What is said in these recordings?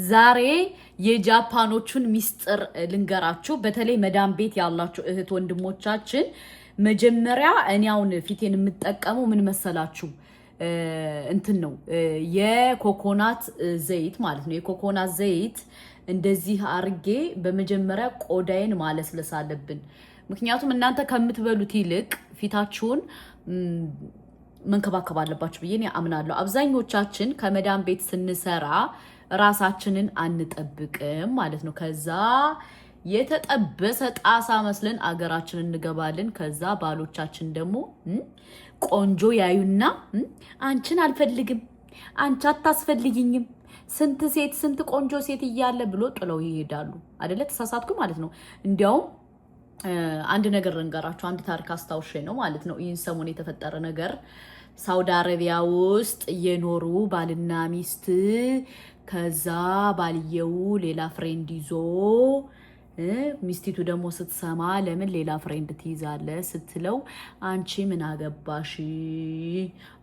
ዛሬ የጃፓኖቹን ሚስጥር ልንገራችሁ። በተለይ መዳም ቤት ያላችሁ እህት ወንድሞቻችን መጀመሪያ እኔ አሁን ፊቴን የምጠቀመው ምን መሰላችሁ? እንትን ነው የኮኮናት ዘይት ማለት ነው። የኮኮናት ዘይት እንደዚህ አርጌ በመጀመሪያ ቆዳዬን ማለስለስ አለብን። ምክንያቱም እናንተ ከምትበሉት ይልቅ ፊታችሁን መንከባከብ አለባችሁ ብዬ እኔ አምናለሁ። አብዛኞቻችን ከመዳም ቤት ስንሰራ ራሳችንን አንጠብቅም ማለት ነው። ከዛ የተጠበሰ ጣሳ መስለን አገራችን እንገባለን። ከዛ ባሎቻችን ደግሞ ቆንጆ ያዩና አንቺን አልፈልግም፣ አንቺ አታስፈልጊኝም፣ ስንት ቆንጆ ሴት እያለ ብሎ ጥለው ይሄዳሉ። አይደለ? ተሳሳትኩ ማለት ነው። እንዲያውም አንድ ነገር ልንገራችሁ። አንድ ታሪክ አስታውሼ ነው ማለት ነው። ይህን ሰሞን የተፈጠረ ነገር ሳውዲ አረቢያ ውስጥ እየኖሩ ባልና ሚስት ከዛ ባልየው ሌላ ፍሬንድ ይዞ ሚስቲቱ ደግሞ ስትሰማ ለምን ሌላ ፍሬንድ ትይዛለ ስትለው አንቺ ምን አገባሽ፣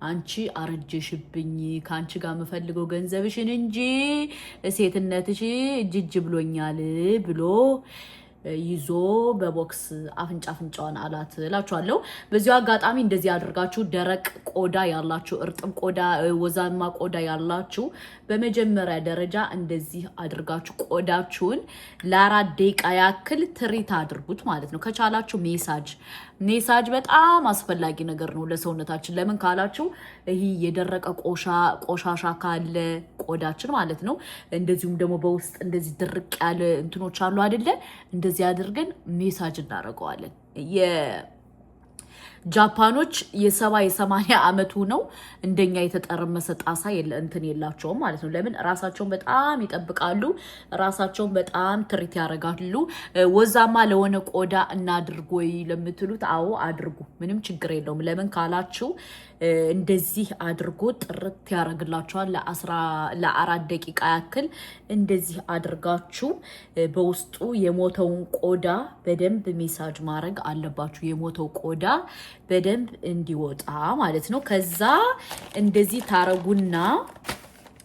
አንቺ አረጀሽብኝ፣ ከአንቺ ጋር የምፈልገው ገንዘብሽን እንጂ ሴትነትሽ እጅ ብሎኛል ብሎ ይዞ በቦክስ አፍንጫዋን አላት እላችኋለሁ። በዚሁ አጋጣሚ እንደዚህ አድርጋችሁ ደረቅ ቆዳ ያላችሁ፣ እርጥብ ቆዳ፣ ወዛማ ቆዳ ያላችሁ በመጀመሪያ ደረጃ እንደዚህ አድርጋችሁ ቆዳችሁን ለ4 ደቂቃ ያክል ትሪት አድርጉት ማለት ነው። ከቻላችሁ ሜሳጅ በጣም አስፈላጊ ነገር ነው ለሰውነታችን። ለምን ካላችሁ ይሄ የደረቀ ቆሻሻ ካለ ቆዳችን ማለት ነው፣ እንደዚሁም ደግሞ በውስጥ እንደዚህ ድርቅ ያለ እንትኖች አሉ አይደለ? እንደዚህ አድርገን ሜሳጅ እናደርገዋለን። ጃፓኖች የ70 ዓመቱ ነው እንደኛ የተጠረመሰ ጣሳ እንትን የላቸውም ማለት ነው። ለምን? ራሳቸውን በጣም ይጠብቃሉ፣ ራሳቸውን በጣም ትሪት ያደርጋሉ። ወዛማ ለሆነ ቆዳ እናድርጎ ለምትሉት አዎ አድርጉ፣ ምንም ችግር የለውም። ለምን ካላችሁ እንደዚህ አድርጎ ጥርት ያደርግላችኋል። ለ4 ደቂቃ ያክል እንደዚህ አድርጋችሁ በውስጡ የሞተውን ቆዳ በደንብ ሜሳጅ ማድረግ አለባችሁ። የሞተው ቆዳ በደንብ እንዲወጣ ማለት ነው። ከዛ እንደዚህ ታረጉና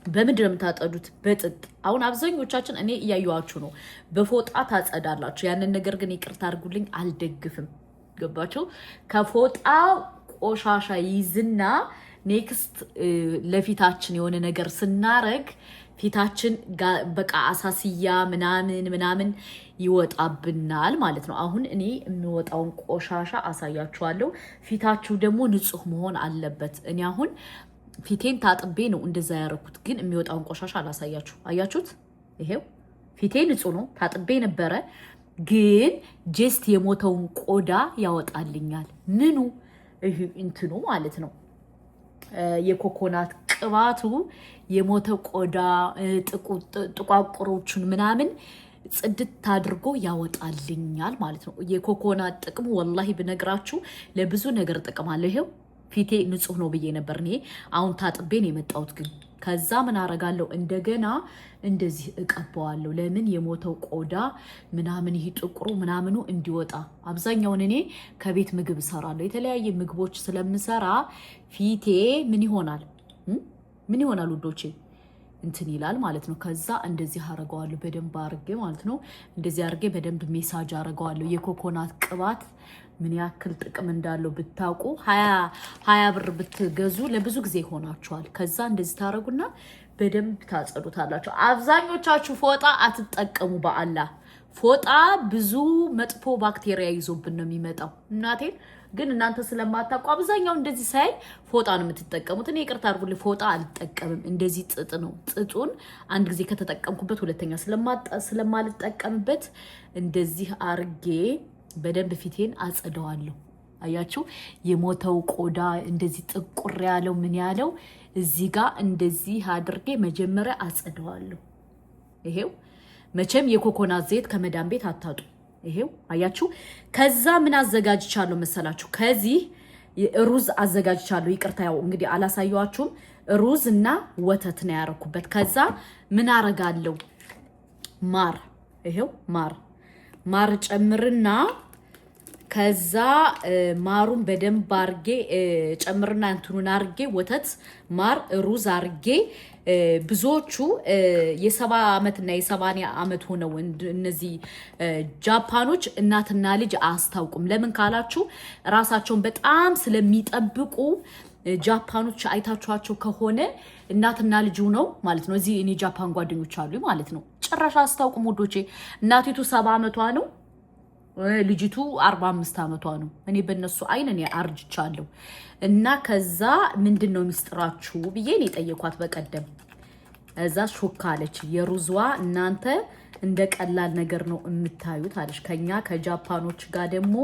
በምንድን ነው የምታጸዱት? በጥጥ። አሁን አብዛኞቻችን እኔ እያየኋችሁ ነው፣ በፎጣ ታጸዳላችሁ። ያንን ነገር ግን ይቅርታ አድርጉልኝ አልደግፍም። ገባችሁ? ከፎጣ ቆሻሻ ይዝና ኔክስት ለፊታችን የሆነ ነገር ስናረግ ፊታችን በቃ አሳስያ ምናምን ይወጣብናል ማለት ነው። አሁን እኔ የሚወጣውን ቆሻሻ አሳያችኋለሁ። ፊታችሁ ደግሞ ንጹህ መሆን አለበት። እኔ አሁን ፊቴን ታጥቤ ነው እንደዛ ያደረኩት፣ ግን የሚወጣውን ቆሻሻ አላሳያችሁ። አያችሁት? ይሄው ፊቴ ንጹህ ነው፣ ታጥቤ ነበረ፣ ግን ጀስት የሞተውን ቆዳ ያወጣልኛል። ምኑ እንትኑ ማለት ነው የኮኮናት ቅባቱ የሞተ ቆዳ ጥቋቁሮቹን ምናምን ጽድት አድርጎ ያወጣልኛል ማለት ነው። የኮኮናት ጥቅሙ ወላሂ ብነግራችሁ ለብዙ ነገር ጥቅም አለው። ይሄው ፊቴ ንጹህ ነው ብዬ ነበር እኔ አሁን ታጥቤ ነው የመጣሁት። ግን ከዛ ምን አረጋለሁ? እንደገና እንደዚህ እቀባዋለሁ። ለምን? የሞተው ቆዳ ምናምን ይሄ ጥቁሩ ምናምኑ እንዲወጣ። አብዛኛውን እኔ ከቤት ምግብ እሰራለሁ፣ የተለያየ ምግቦች ስለምሰራ ፊቴ ምን ይሆናል ውዶቼ? እንትን ይላል ማለት ነው። ከዛ እንደዚህ አረጋዋለሁ በደንብ አርጌ ማለት ነው። እንደዚህ አርጌ በደንብ ሜሳጅ አረጋዋለሁ። የኮኮናት ቅባት ምን ያክል ጥቅም እንዳለው ብታውቁ፣ 20 ብር ብትገዙ ለብዙ ጊዜ ይሆናችኋል። ከዛ እንደዚህ ታረጉና በደንብ ታጸዱታላችሁ። አብዛኞቻችሁ ፎጣ አትጠቀሙ። በአላህ ፎጣ ብዙ መጥፎ ባክቴሪያ ይዞብን ነው የሚመጣው። እናቴን ግን እናንተ ስለማታውቁ አብዛኛው እንደዚህ ሳይ ፎጣ ነው የምትጠቀሙት። እኔ ይቅርታ አድርጉልኝ፣ ፎጣ አልጠቀምም። እንደዚህ ጥጥ ነው። ጥጡን አንድ ጊዜ ከተጠቀምኩበት ሁለተኛ ስለማልጠቀምበት እንደዚህ አርጌ በደንብ ፊቴን አጸደዋለሁ። አያችሁ? የሞተው ቆዳ እንደዚህ ጥቁር ያለው ምን ያለው እዚህ ጋር እንደዚህ አድርጌ መጀመሪያ አጸደዋለሁ። ይሄው መቼም የኮኮናት ዘይት ከመዳም ቤት አታጡ። ይሄው አያችሁ። ከዛ ምን አዘጋጅቻለሁ መሰላችሁ? ከዚህ ሩዝ አዘጋጅቻለሁ። ይቅርታ ያው እንግዲህ አላሳየዋችሁም። ሩዝ እና ወተት ነው ያረኩበት። ከዛ ምን አረጋለሁ? ማር፣ ይሄው ማር ጨምርና ከዛ ማሩን በደንብ አርጌ ጨምርና እንትኑን አርጌ ወተት ማር ሩዝ አርጌ ብዙዎቹ የ70 ዓመትና የ80 ዓመት ሆነው እነዚህ ጃፓኖች እናትና ልጅ አያስታውቁም። ለምን ካላችሁ ራሳቸውን በጣም ስለሚጠብቁ ጃፓኖች አይታችኋቸው ከሆነ እናትና ልጅ ነው ማለት ነው። እዚህ እኔ ጃፓን ጓደኞች አሉ ማለት ነው። ጭራሽ አያስታውቁም ወዶቼ። እናቲቱ 70 ዓመቷ ነው፣ ልጅቱ 45 ዓመቷ ነው። እኔ በእነሱ አይን እኔ አርጅቻለሁ። እና ከዛ ምንድነው ሚስጥራችሁ ብዬ እኔ ጠየኳት በቀደም። እዛ ሾካ አለች። የሩዝዋ እናንተ እንደ ቀላል ነገር ነው የምታዩት አለች። ከኛ ከጃፓኖች ጋር ደግሞ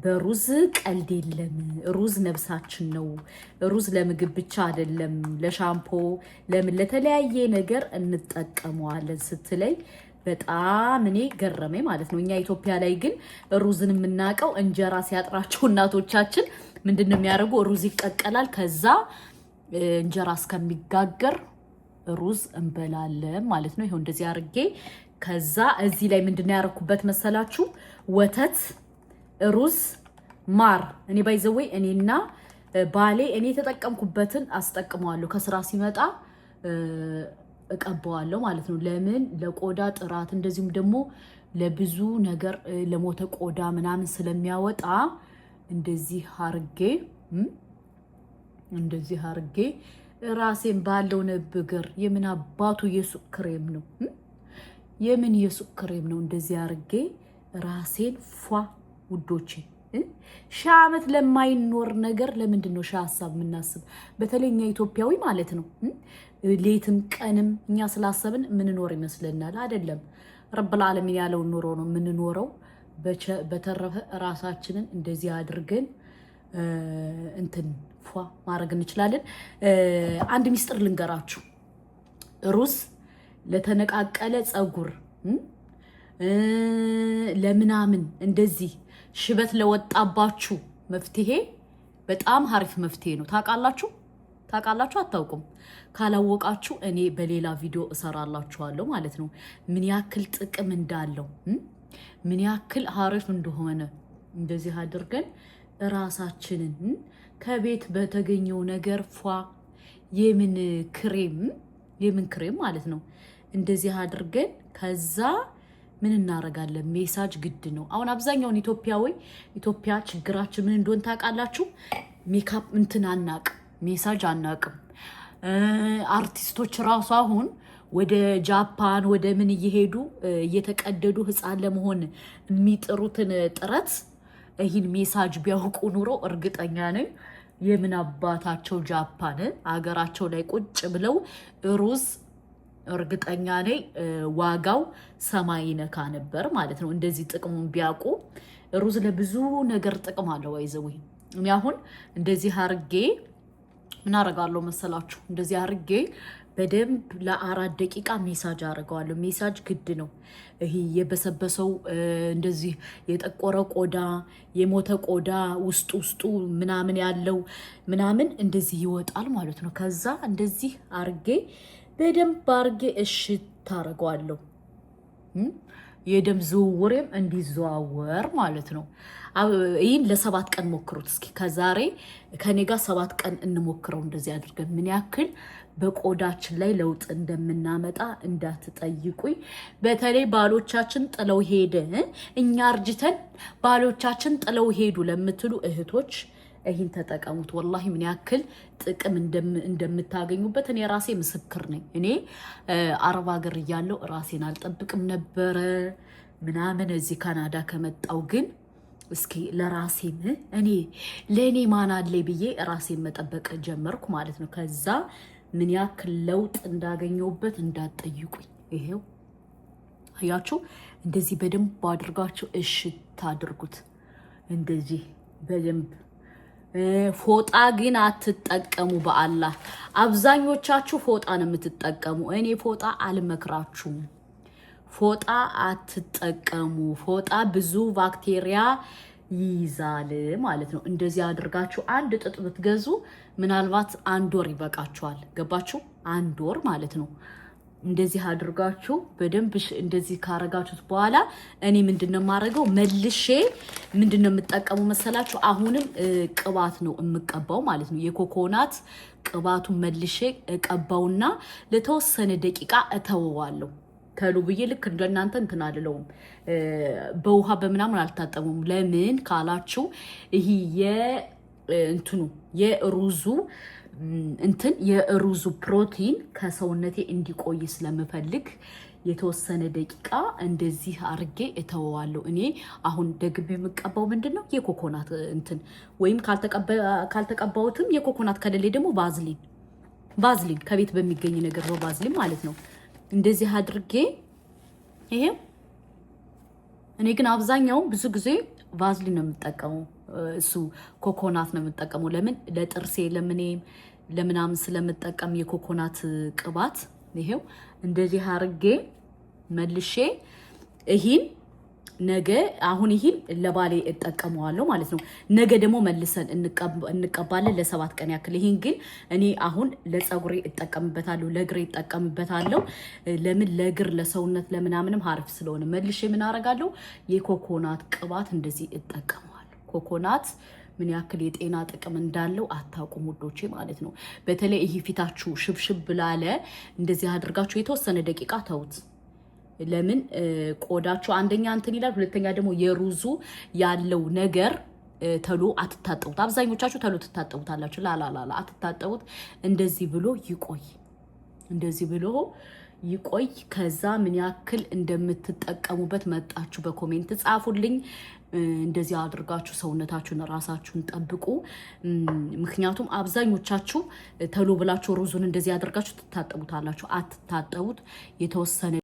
በሩዝ ቀልድ የለም። ሩዝ ነብሳችን ነው። ሩዝ ለምግብ ብቻ አይደለም፣ ለሻምፖ ለምን ለተለያየ ነገር እንጠቀመዋለን ስትለይ በጣም እኔ ገረመኝ ማለት ነው። እኛ ኢትዮጵያ ላይ ግን ሩዝን የምናውቀው እንጀራ ሲያጥራቸው እናቶቻችን ምንድነው የሚያደርጉ? ሩዝ ይቀቀላል። ከዛ እንጀራ እስከሚጋገር ሩዝ እንበላለን ማለት ነው። ይሄው እንደዚህ አርጌ ከዛ እዚህ ላይ ምንድነው ያደረኩበት መሰላችሁ? ወተት ሩዝ ማር። እኔ ባይዘወይ እኔና ባሌ እኔ የተጠቀምኩበትን አስጠቅመዋለሁ። ከስራ ሲመጣ እቀባዋለሁ ማለት ነው። ለምን? ለቆዳ ጥራት እንደዚሁም ደግሞ ለብዙ ነገር ለሞተ ቆዳ ምናምን ስለሚያወጣ እንደዚህ አርጌ ራሴን ባለው ነብገር የምን አባቱ የሱቅ ክሬም ነው? የምን የሱቅ ክሬም ነው? እንደዚህ አርጌ ራሴን ፏ ውዶቼ። ሺህ ዓመት ለማይኖር ነገር ለምንድን ነው ሺህ ሀሳብ የምናስብ? በተለይ እኛ ኢትዮጵያዊ ማለት ነው። ሌትም ቀንም እኛ ስላሰብን ምንኖር ይመስለናል። አይደለም። ረብል ዓለሚን ያለውን ኑሮ ነው የምንኖረው። በተረፈ ራሳችንን እንደዚህ አድርገን እንትን ፏ ማድረግ እንችላለን። አንድ ሚስጥር ልንገራችሁ። ሩዝ ለተነቃቀለ ፀጉር ለምናምን እንደዚህ ሽበት ለወጣባችሁ መፍትሄ በጣም አሪፍ መፍትሄ ነው። ታውቃላችሁ? አታውቁም? ካላወቃችሁ እኔ በሌላ ቪዲዮ እሰራላችኋለሁ ማለት ነው። ምን ያክል ጥቅም እንዳለው ምን ያክል አሪፍ እንደሆነ እንደዚህ አድርገን ራሳችንን ከቤት በተገኘው ነገር ፏ የምን ክሬም ማለት ነው እንደዚህ አድርገን ከዛ ምን እናረጋለን? ሜሳጅ ግድ ነው። አሁን አብዛኛውን ኢትዮጵያ ችግራችን ምን እንደሆነ ታውቃላችሁ? ሜካፕ እንትን አናቅም፣ ሜሳጅ አናቅም። አርቲስቶች ራሱ አሁን ወደ ጃፓን ወደ ምን እየሄዱ እየተቀደዱ ህፃን ለመሆን የሚጥሩትን ጥረት ይህን ሜሳጅ ቢያውቁ ኑሮ እርግጠኛ ነኝ የምን አባታቸው ጃፓን አገራቸው ላይ ቁጭ ብለው ሩዝ እርግጠኛ ነኝ ዋጋው ሰማይ ነካ ነበር ማለት ነው። እንደዚህ ጥቅሙን ቢያውቁ ሩዝ ለብዙ ነገር ጥቅም አለው። አይዘው እኔ አሁን እንደዚህ አርጌ ምን አረጋለሁ መሰላችሁ? እንደዚህ አርጌ በደንብ ለ4 ደቂቃ ሜሳጅ አረጋለሁ። ሜሳጅ ግድ ነው። ይሄ የበሰበሰው እንደዚህ የጠቆረ ቆዳ የሞተ ቆዳ ውስጡ ምናምን ያለው ምናምን እንደዚህ ይወጣል ማለት ነው። ከዛ እንደዚህ አርጌ በደንብ አርጌ እሽት አረጋለሁ። የደም ዝውውሬም እንዲዘዋወር ማለት ነው። ይህን ለ7 ቀን ሞክሩት እስኪ። ከዛሬ ከኔ ጋር 7 ቀን እንሞክረው እንደዚህ አድርገን ምን ያክል በቆዳችን ላይ ለውጥ እንደምናመጣ እንዳትጠይቁኝ። በተለይ ባሎቻችን ጥለው ሄደ እኛ አርጅተን ባሎቻችን ጥለው ሄዱ ለምትሉ እህቶች ይህን ተጠቀሙት። ወላሂ ምን ያክል ጥቅም እንደምታገኙበት እኔ ራሴ ምስክር ነኝ። እኔ አረብ ሀገር እያለሁ ራሴን አልጠብቅም ነበረ ምናምን። እዚህ ካናዳ ከመጣው ግን እስኪ ለራሴም ለእኔ ማን አለ ብዬ ራሴን መጠበቅ ጀመርኩ ማለት ነው። ከዛ ምን ያክል ለውጥ እንዳገኘውበት እንዳትጠይቁኝ። ይሄው አያችሁ፣ እንደዚህ በደንብ አድርጋችሁ እሽት አድርጉት እንደዚህ በደንብ። ፎጣ ግን አትጠቀሙ። በአላህ አብዛኞቻችሁ ፎጣ ነው የምትጠቀሙ። እኔ ፎጣ አልመክራችሁም። ፎጣ አትጠቀሙ። ፎጣ ብዙ ባክቴሪያ ይይዛል ማለት ነው። እንደዚህ አድርጋችሁ አንድ ጥጥ ብትገዙ ምናልባት 1 ወር ይበቃችኋል። ገባችሁ? 1 ወር ማለት ነው። እንደዚህ አድርጋችሁ በደንብ እንደዚህ ካረጋችሁት በኋላ እኔ ምንድነው የማደርገው መልሼ ምንድነው የምጠቀመው መሰላችሁ? አሁንም ቅባት ነው የምቀባው ማለት ነው። የኮኮናት ቅባቱን መልሼ ቀባውና ለተወሰነ ደቂቃ እተወዋለሁ። ተሉ ብዬ ልክ እንደናንተ እንትን አልለውም። በውሃ በምናምን አልታጠሙም። ለምን ካላችሁ ይሄ የእንትኑ የሩዙ እንትን የሩዙ ፕሮቲን ከሰውነቴ እንዲቆይ ስለምፈልግ የተወሰነ ደቂቃ እንደዚህ አርጌ እተወዋለሁ። እኔ አሁን ደግሜ የምቀባው ምንድነው የኮኮናት እንትን ወይም ካልተቀባውትም የኮኮናት ከሌለ ደግሞ ባዝሊን ከቤት በሚገኝ ነገር በባዝሊን ማለት ነው። እንደዚህ አድርጌ ይሄ እኔ ግን አብዛኛው ብዙ ጊዜ ቫዝሊን ነው የምጠቀመው። እሱ ኮኮናት ነው የምጠቀመው። ለምን ለጥርሴ ለምናምን ስለምጠቀም የኮኮናት ቅባት ይሄው እንደዚህ አርጌ መልሼ ይሄን ነገ አሁን ይሄን ለባሌ እጠቀመዋለሁ ማለት ነው። ነገ ደግሞ መልሰን እንቀባለን ለ7 ቀን ያክል። ይሄን ግን እኔ አሁን ለፀጉሬ እጠቀምበታለሁ፣ ለእግሬ እጠቀምበታለሁ። ለምን ለእግር ለሰውነት ለምናምንም አሪፍ ስለሆነ መልሼ ምን አደርጋለሁ የኮኮናት ቅባት እንደዚህ እጠቀመዋለሁ። ኮኮናት ምን ያክል የጤና ጥቅም እንዳለው አታውቁም ውዶቼ ማለት ነው። በተለይ ይሄ ፊታችሁ ሽብሽብ ላለ እንደዚህ አድርጋችሁ የተወሰነ ደቂቃ ተውት። ለምን ቆዳችሁ አንደኛ እንትን ይላል፣ ሁለተኛ ደግሞ የሩዙ ያለው ነገር ተሎ አትታጠቡት። አብዛኞቻችሁ ተሎ ትታጠቡታላችሁ። ላላላ አትታጠቡት። እንደዚህ ብሎ ይቆይ። ከዛ ምን ያክል እንደምትጠቀሙበት መጣችሁ በኮሜንት ጻፉልኝ። እንደዚህ አድርጋችሁ ሰውነታችሁን ራሳችሁን ጠብቁ። ምክንያቱም አብዛኞቻችሁ ተሎ ብላችሁ ሩዙን እንደዚህ አድርጋችሁ ትታጠቡታላችሁ። አትታጠቡት። የተወሰነ